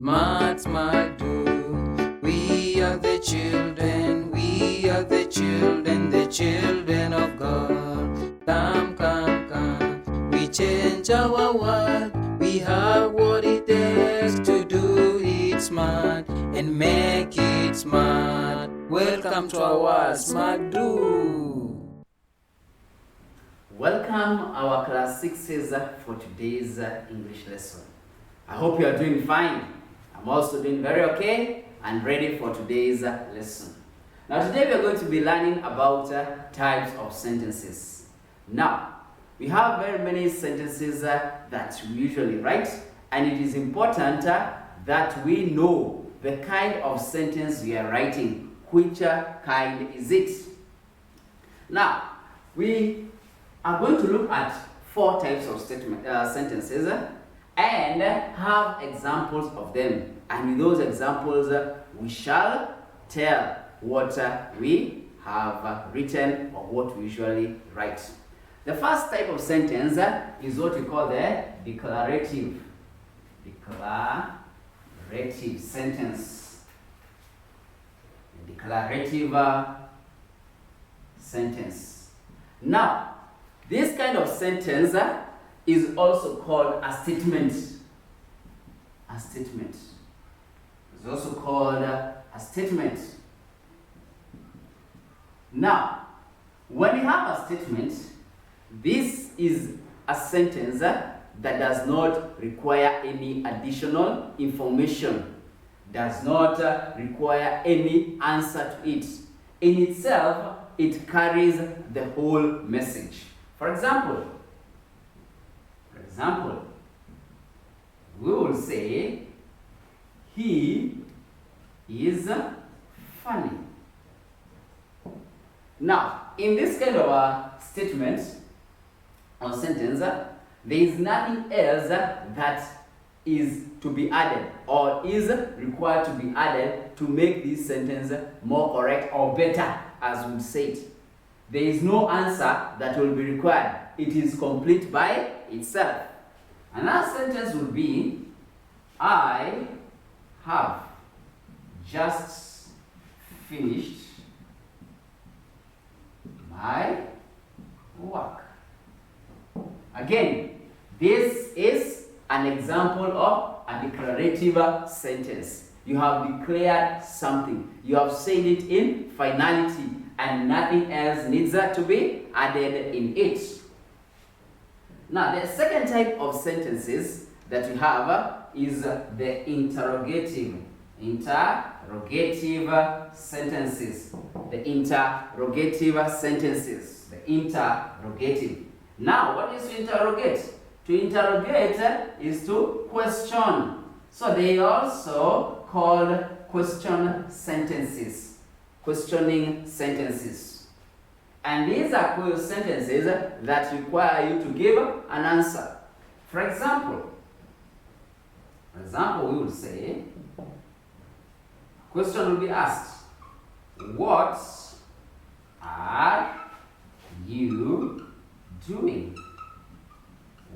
Smart, smart, do. We are the children, the children of God. Come, come, come. We change our world. We have what it takes to do it smart and make it smart. Welcome to our Smart Do. Welcome our class 6s for today's English lesson. I hope you are doing fine. I'm also doing very okay and ready for today's lesson. Now today we are going to be learning about types of sentences. Now, we have very many sentences that we usually write, and it is important that we know the kind of sentence we are writing. Which kind is it? Now, we are going to look at 4 types of sentences and have examples of them. And with those examples, we shall tell what we have written or what we usually write. The first type of sentence is what we call the declarative sentence. Declarative sentence. Now, this kind of sentence is also called a statement. A statement. It's also called a statement. Now, when you have a statement, this is a sentence that does not require any additional information, does not require any answer to it. In itself, it carries the whole message. For example, we will say, he is funny. Now, in this kind of a statement or sentence, there is nothing else that is to be added or is required to be added to make this sentence more correct or better, as we say it. There is no answer that will be required. It is complete by itself. Another sentence would be, I have just finished my work. Again, this is an example of a declarative sentence. You have declared something. You have said it in finality, and nothing else needs to be added in it. Now, the second type of sentences that we have is the interrogative sentences. The interrogative sentences. The interrogative. Now, what is to interrogate? To interrogate is to question. So they also called question sentences. Questioning sentences. And these are sentences that require you to give an answer. For example, we will say, question will be asked, what are you doing?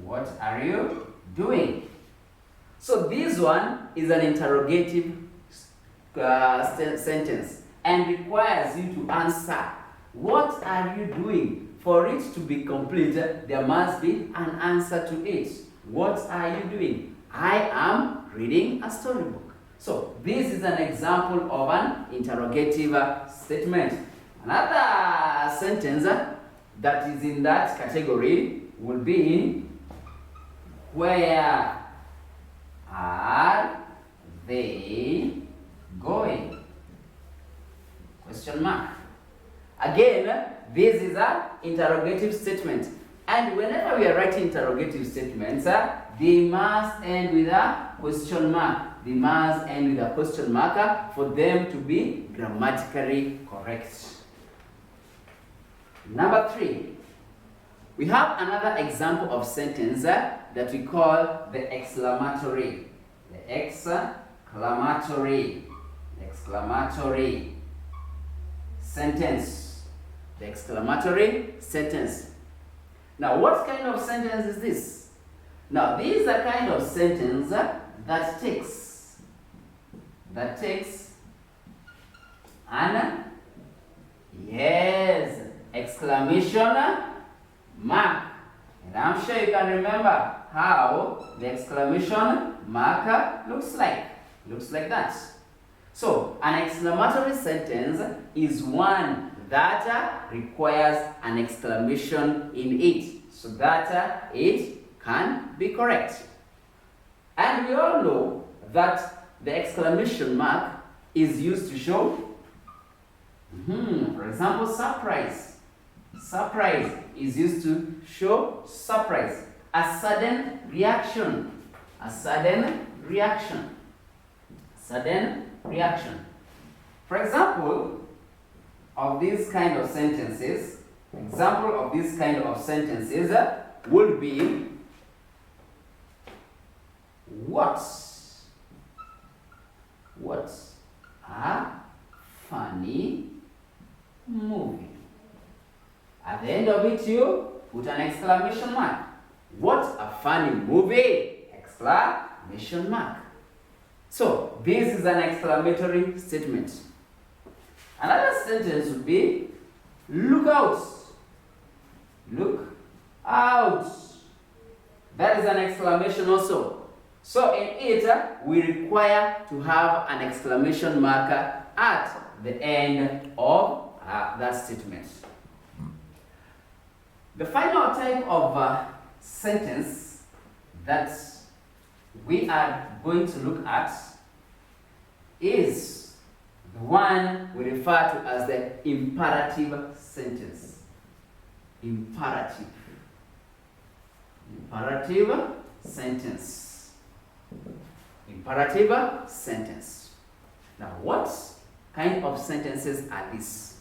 What are you doing? So this one is an interrogative sentence and requires you to answer. What are you doing? For it to be complete, there must be an answer to it. What are you doing? I am reading a storybook. So this is an example of an interrogative statement. Another sentence that is in that category will be, where are they going? Question mark. Again, this is an interrogative statement. And whenever we are writing interrogative statements, they must end with a question mark. They must end with a question mark for them to be grammatically correct. Number 3. We have another example of sentence that we call the exclamatory. The exclamatory sentence. The exclamatory sentence. Now, what kind of sentence is this? Now, this is a kind of sentence that takes that takes an, yes, exclamation mark. And I'm sure you can remember how the exclamation mark looks like. Looks like that. So, an exclamatory sentence is one that requires an exclamation in it so that it can be correct. And we all know that the exclamation mark is used to show, for example, surprise. Surprise is used to show surprise, a sudden reaction, a sudden reaction, sudden reaction. For example, of these kind of sentences, example of these kind of sentences would be what a funny movie. At the end of it, you put an exclamation mark. What a funny movie! Exclamation mark. So, this is an exclamatory statement. Another sentence would be, look out. Look out. That is an exclamation also. So, in it, we require to have an exclamation marker at the end of that statement. The final type of sentence that we are going to look at is the one we refer to as the imperative sentence. Imperative. Imperative sentence. Imperative sentence. Now, what kind of sentences are these?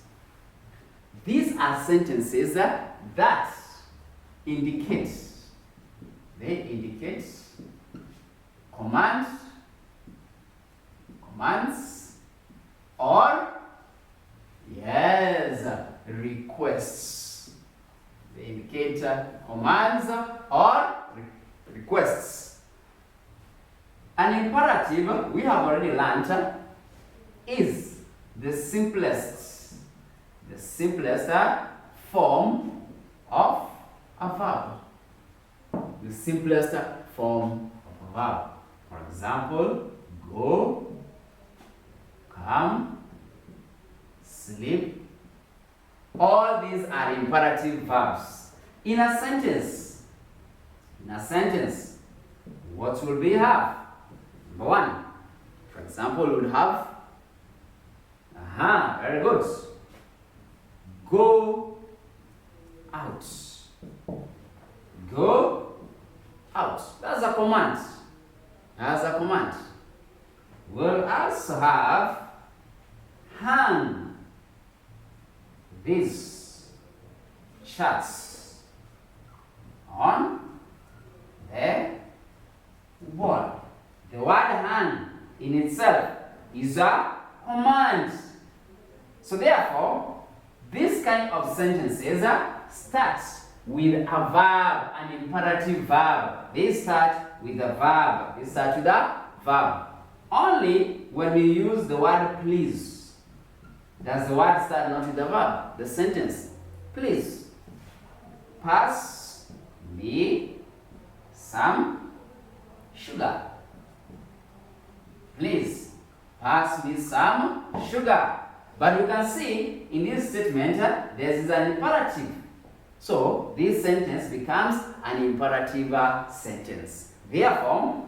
These are sentences that indicate, commands, or, yes, requests. They indicate commands or requests. An imperative, we have already learned, is the simplest form of a verb. The simplest form of a verb. For example, go, come, sleep. All these are imperative verbs. In a sentence, what will we have? Number one, for example, we would have, very good. Go out. Go out. That's a command. We'll also have hang these shirts on the wall. The word hang in itself is a command. So therefore, this kind of sentences start with a verb, an imperative verb. They start with a verb. Only when we use the word please does the word start not with a verb. The sentence, please pass me some sugar. Please pass me some sugar. But you can see in this statement there is an imperative. So this sentence becomes an imperative sentence. Therefore,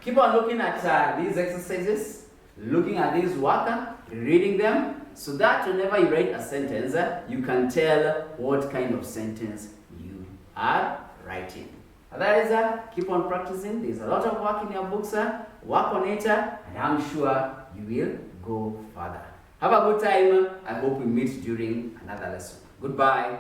keep on looking at these exercises, looking at this work, reading them, so that whenever you write a sentence, you can tell what kind of sentence you are writing. That is, keep on practicing. There's a lot of work in your books. Work on it, and I'm sure you will go further. Have a good time. I hope we meet during another lesson. Goodbye.